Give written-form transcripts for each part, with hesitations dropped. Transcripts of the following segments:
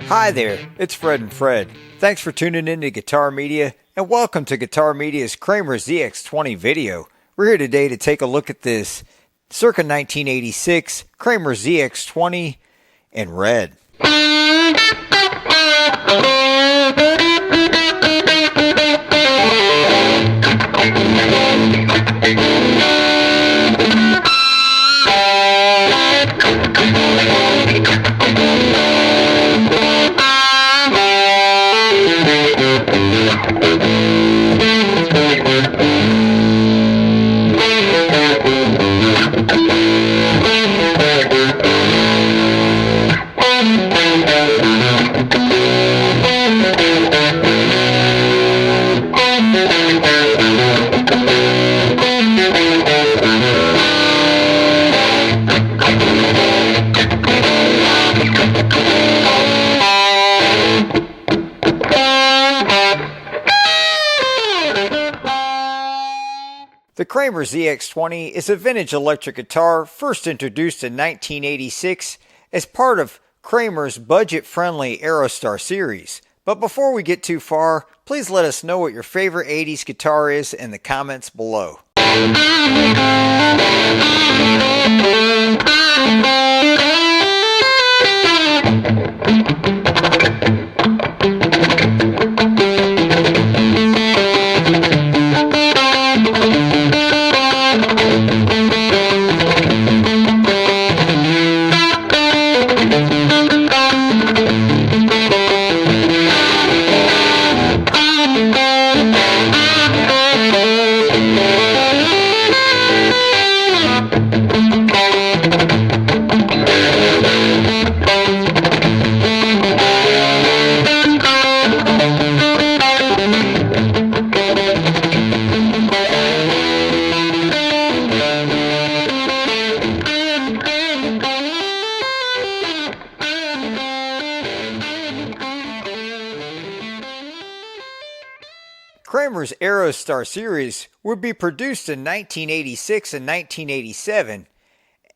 Hi there, it's Fred and Fred. Thanks for tuning in to Guitar Media, and welcome to Guitar Media's Kramer ZX20 video. We're here today to take a look at this circa 1986 Kramer ZX20 in red. The Kramer ZX20 is a vintage electric guitar first introduced in 1986 as part of Kramer's budget-friendly Aerostar series. But before we get too far, please let us know what your favorite 80s guitar is in the comments below. Kramer's Aerostar series would be produced in 1986 and 1987,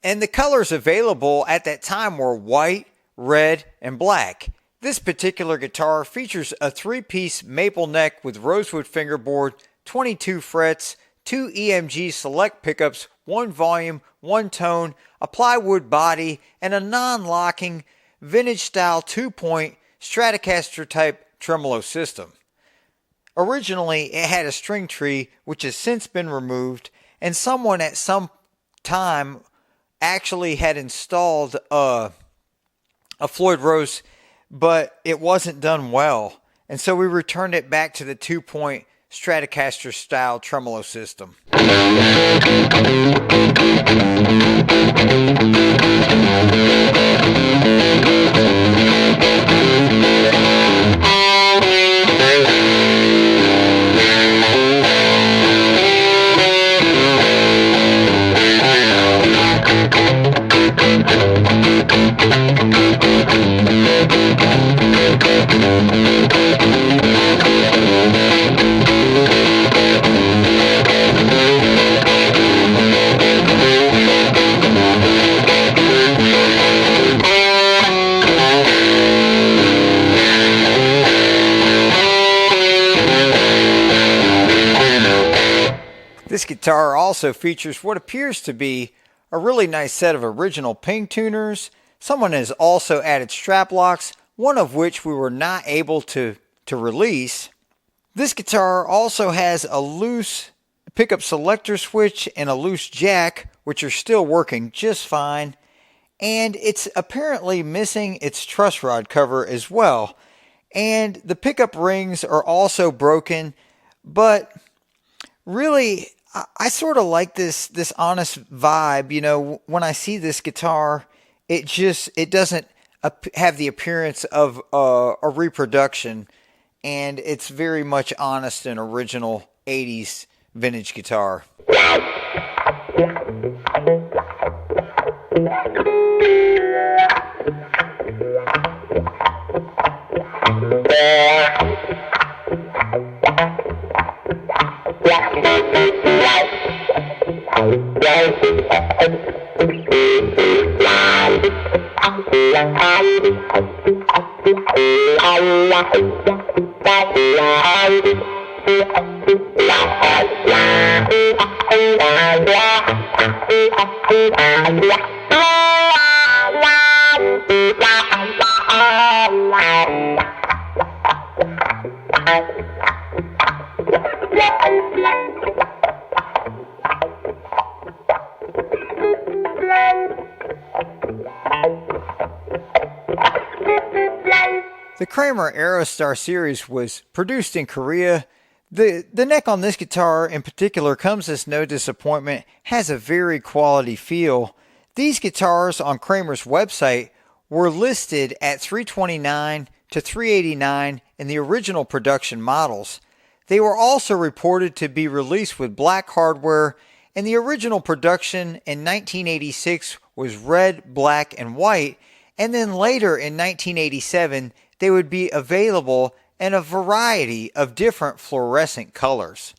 and the colors available at that time were white, red, and black. This particular guitar features a three-piece maple neck with rosewood fingerboard, 22 frets, 2 EMG select pickups, 1 volume, 1 tone, a plywood body, and a non-locking vintage-style 2-point Stratocaster type tremolo system. Originally, it had a string tree, which has since been removed, and someone at some time actually had installed a Floyd Rose, but it wasn't done well, and so we returned it back to the 2-point Stratocaster style tremolo system. This guitar also features what appears to be a really nice set of original ping tuners. Someone has also added strap locks, one of which we were not able to release. This guitar also has a loose pickup selector switch and a loose jack, which are still working just fine. And it's apparently missing its truss rod cover as well. And the pickup rings are also broken, but really, I sort of like this honest vibe. You know, when I see this guitar, it doesn't have the appearance of a reproduction, and it's very much honest and original 80s vintage guitar. The Kramer Aerostar series was produced in Korea. The neck on this guitar in particular comes as no disappointment, has a very quality feel. These guitars on Kramer's website were listed at $329 to $389 in the original production models. They were also reported to be released with black hardware, and the original production in 1986 was red, black, and white, and then later in 1987 they would be available in a variety of different fluorescent colors.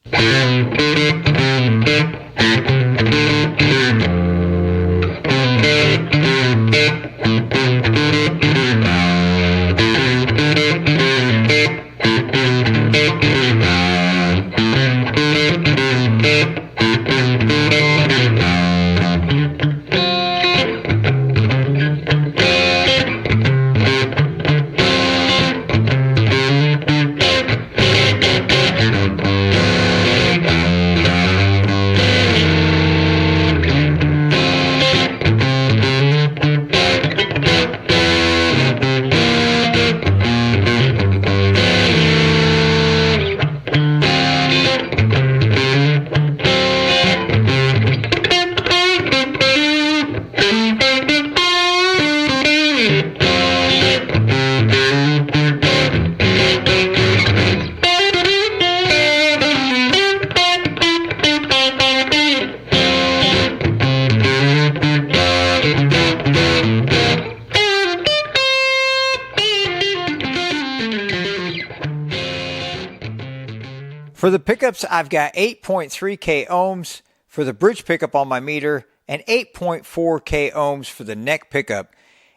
For the pickups, I've got 8.3K ohms for the bridge pickup on my meter and 8.4K ohms for the neck pickup.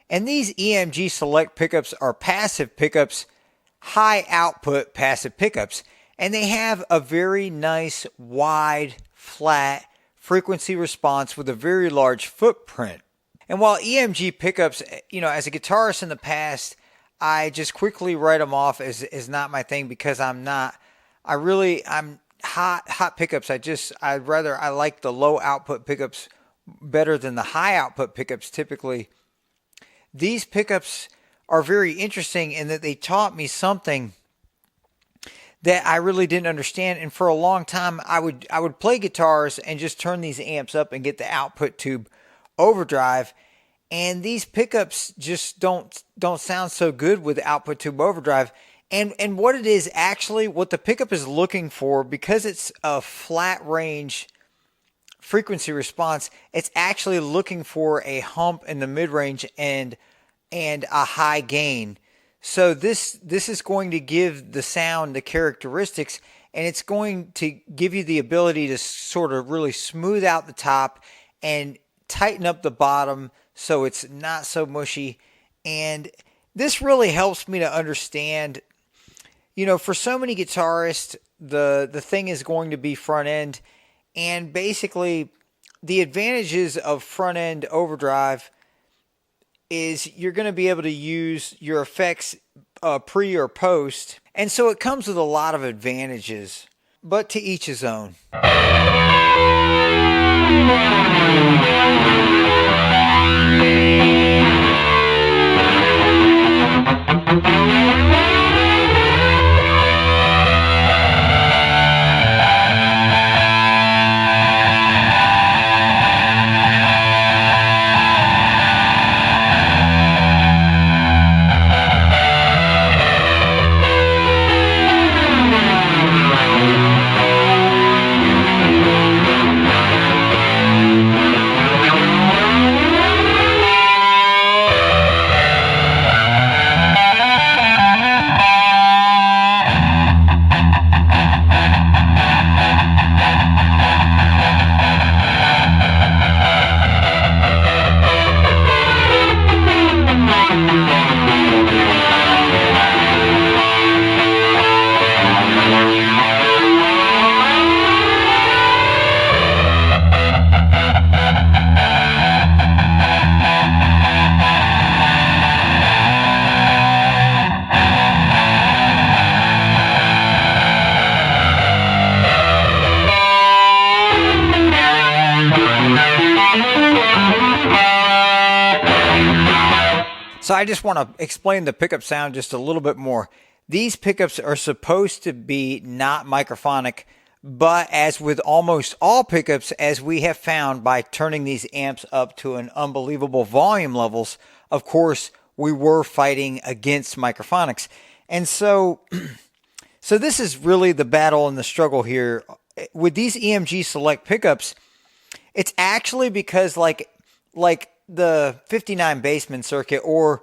And these EMG Select pickups are passive pickups, high output passive pickups. And they have a very nice, wide, flat frequency response with a very large footprint. And while EMG pickups, as a guitarist in the past, I just quickly write them off as not my thing because I'm hot pickups. I like the low output pickups better than the high output pickups typically. These pickups are very interesting in that they taught me something that I really didn't understand. And for a long time, I would play guitars and just turn these amps up and get the output tube overdrive. And these pickups just don't sound so good with output tube overdrive. And what it is actually, what the pickup is looking for, because it's a flat range frequency response, it's actually looking for a hump in the mid range and a high gain. So this is going to give the sound the characteristics, and it's going to give you the ability to sort of really smooth out the top and tighten up the bottom so it's not so mushy. And this really helps me to understand, for so many guitarists, the thing is going to be front end. And basically, the advantages of front end overdrive is you're going to be able to use your effects pre or post. And so it comes with a lot of advantages, but to each his own. So I just want to explain the pickup sound just a little bit more. These pickups are supposed to be not microphonic, but as with almost all pickups, as we have found by turning these amps up to an unbelievable volume levels, of course, we were fighting against microphonics. And so this is really the battle and the struggle here. With these EMG Select pickups, it's actually because like the 59 Bassman circuit or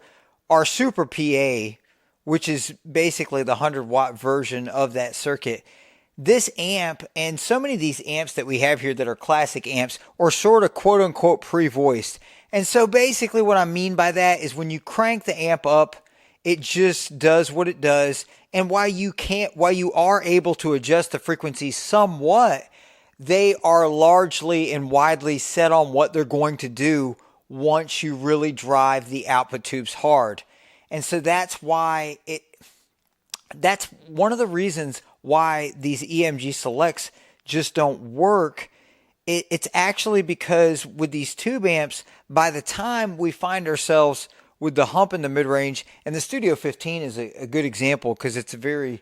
our Super PA, which is basically the 100-watt version of that circuit, this amp and so many of these amps that we have here that are classic amps are sort of quote-unquote pre-voiced. And so basically what I mean by that is when you crank the amp up, it just does what it does. And while you are able to adjust the frequency somewhat, they are largely and widely set on what they're going to do once you really drive the output tubes hard. And so that's one of the reasons why these EMG Selects just don't work. It's actually because with these tube amps, by the time we find ourselves with the hump in the mid-range, and the Studio 15 is a good example because it's it's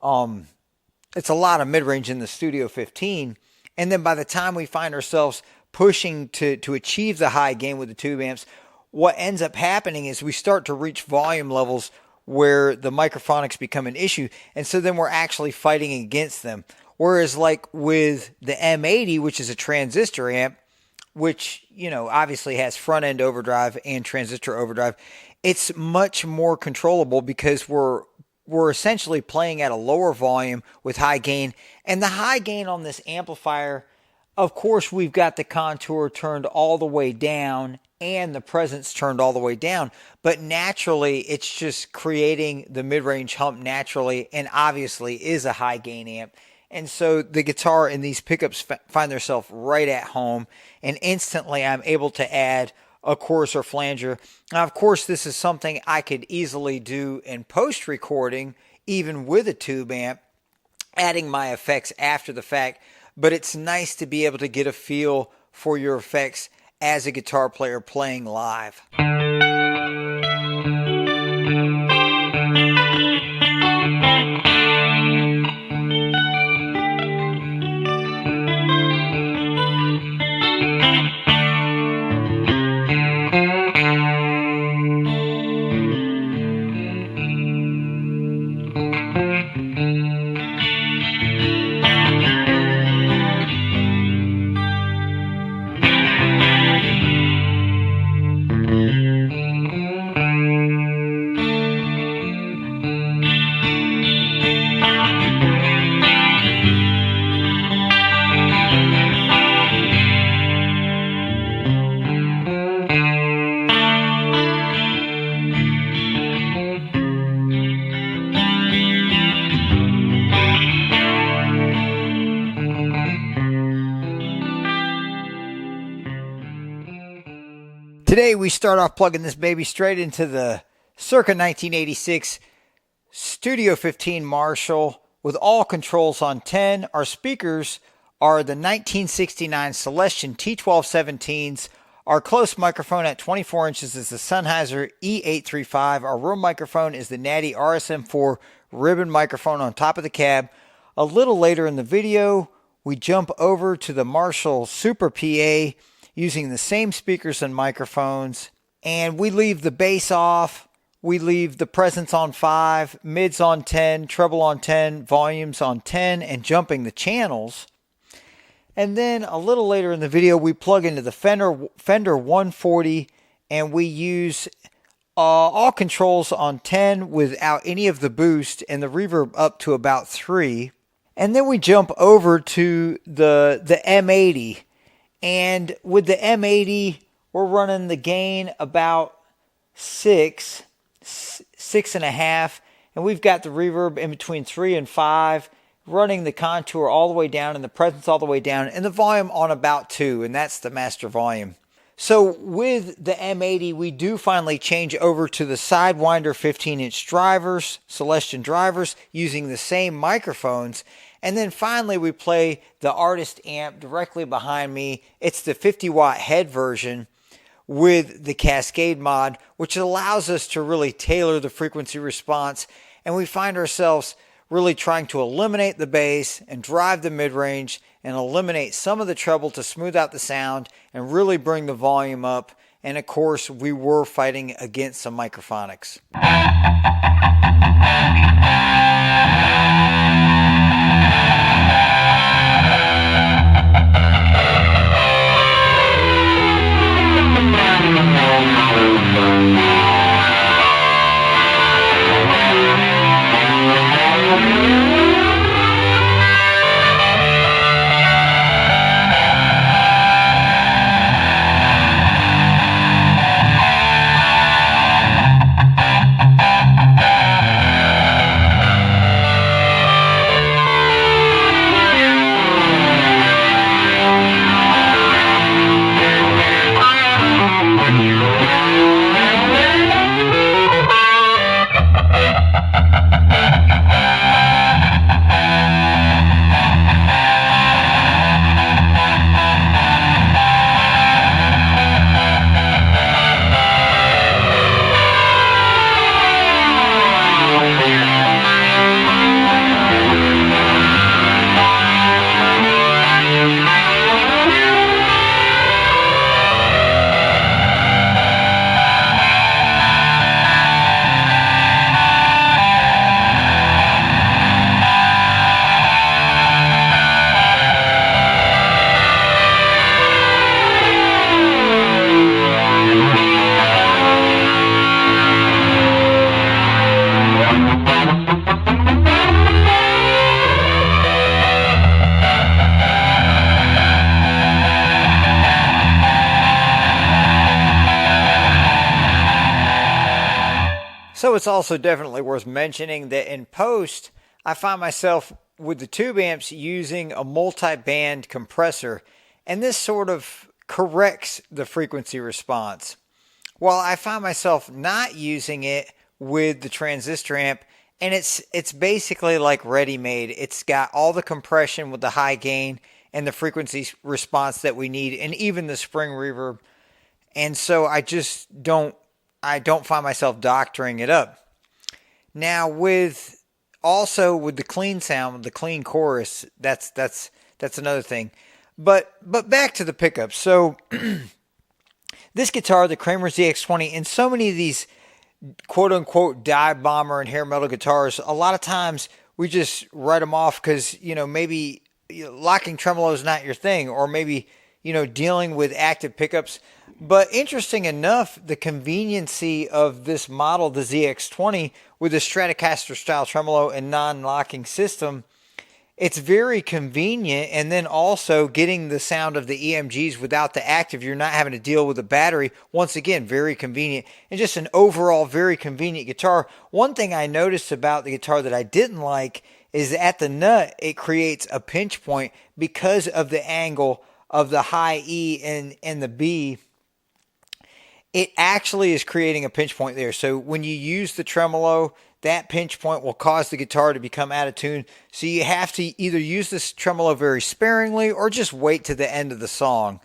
a lot of mid-range in the Studio 15. And then by the time we find ourselves pushing to achieve the high gain with the tube amps, what ends up happening is we start to reach volume levels where the microphonics become an issue. And so then we're actually fighting against them. Whereas like with the M80, which is a transistor amp, which, obviously has front end overdrive and transistor overdrive, it's much more controllable because we're essentially playing at a lower volume with high gain. And the high gain on this amplifier, of course, we've got the contour turned all the way down and the presence turned all the way down. But naturally, it's just creating the mid-range hump naturally, and obviously is a high gain amp. And so the guitar and these pickups find themselves right at home, and instantly I'm able to add a chorus or flanger. Now, of course, this is something I could easily do in post-recording, even with a tube amp, adding my effects after the fact. But it's nice to be able to get a feel for your effects as a guitar player playing live. Today we start off plugging this baby straight into the circa 1986 Studio 15 Marshall with all controls on 10. Our speakers are the 1969 Celestion T1217s. Our close microphone at 24 inches is the Sennheiser E835. Our room microphone is the Nady RSM4 ribbon microphone on top of the cab. A little later in the video, we jump over to the Marshall Super PA using the same speakers and microphones, and we leave the bass off, we leave the presence on 5, mids on 10, treble on 10, volumes on 10, and jumping the channels. And then a little later in the video, we plug into the Fender 140, and we use all controls on 10 without any of the boost, and the reverb up to about 3. And then we jump over to the M80. And with the M80, we're running the gain about 6.5, and we've got the reverb in between 3 and 5, running the contour all the way down and the presence all the way down, and the volume on about 2, and that's the master volume. So with the M80, we do finally change over to the Sidewinder 15-inch drivers, Celestion drivers, using the same microphones. And then finally, we play the artiste amp directly behind me. It's the 50-watt head version with the Cascade mod, which allows us to really tailor the frequency response. And we find ourselves really trying to eliminate the bass and drive the mid-range and eliminate some of the treble to smooth out the sound and really bring the volume up. And of course, we were fighting against some microphonics. So it's also definitely worth mentioning that in post, I find myself with the tube amps using a multi-band compressor, and this sort of corrects the frequency response. While I find myself not using it with the transistor amp, and it's basically like ready-made. It's got all the compression with the high gain and the frequency response that we need, and even the spring reverb. And so I don't find myself doctoring it up. Now with the clean sound, the clean chorus, that's another thing. But back to the pickups. So this guitar, the Kramer ZX20, and so many of these quote unquote dive bomber and hair metal guitars, a lot of times we just write them off because, maybe locking tremolo is not your thing, or maybe, dealing with active pickups. But interesting enough, the conveniency of this model, the ZX20, with the Stratocaster style tremolo and non-locking system, it's very convenient. And then also getting the sound of the EMGs without the active, you're not having to deal with the battery. Once again, very convenient, and just an overall very convenient guitar. One thing I noticed about the guitar that I didn't like is at the nut, it creates a pinch point because of the angle of the high E and the B. It actually is creating a pinch point there. So when you use the tremolo, that pinch point will cause the guitar to become out of tune. So you have to either use this tremolo very sparingly or just wait to the end of the song.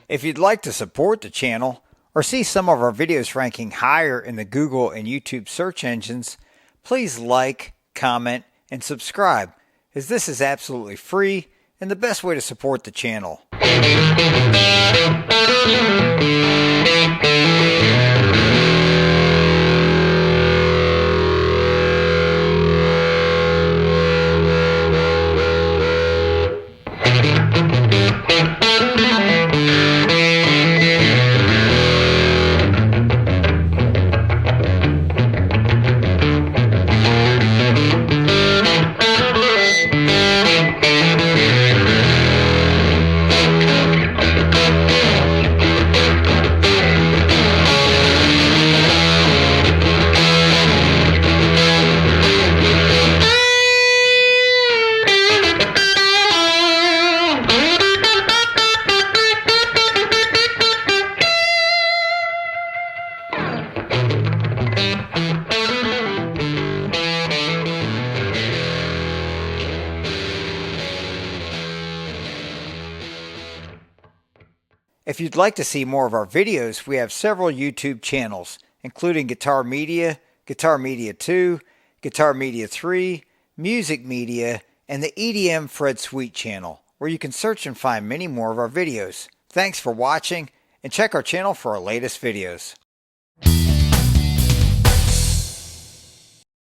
If you'd like to support the channel or see some of our videos ranking higher in the Google and YouTube search engines, please like, comment, and subscribe, as this is absolutely free and the best way to support the channel. If you'd like to see more of our videos, we have several YouTube channels, including Guitar Media, Guitar Media 2, Guitar Media 3, Music Media, and the EDM Fred Sweet channel, where you can search and find many more of our videos. Thanks for watching, and check our channel for our latest videos.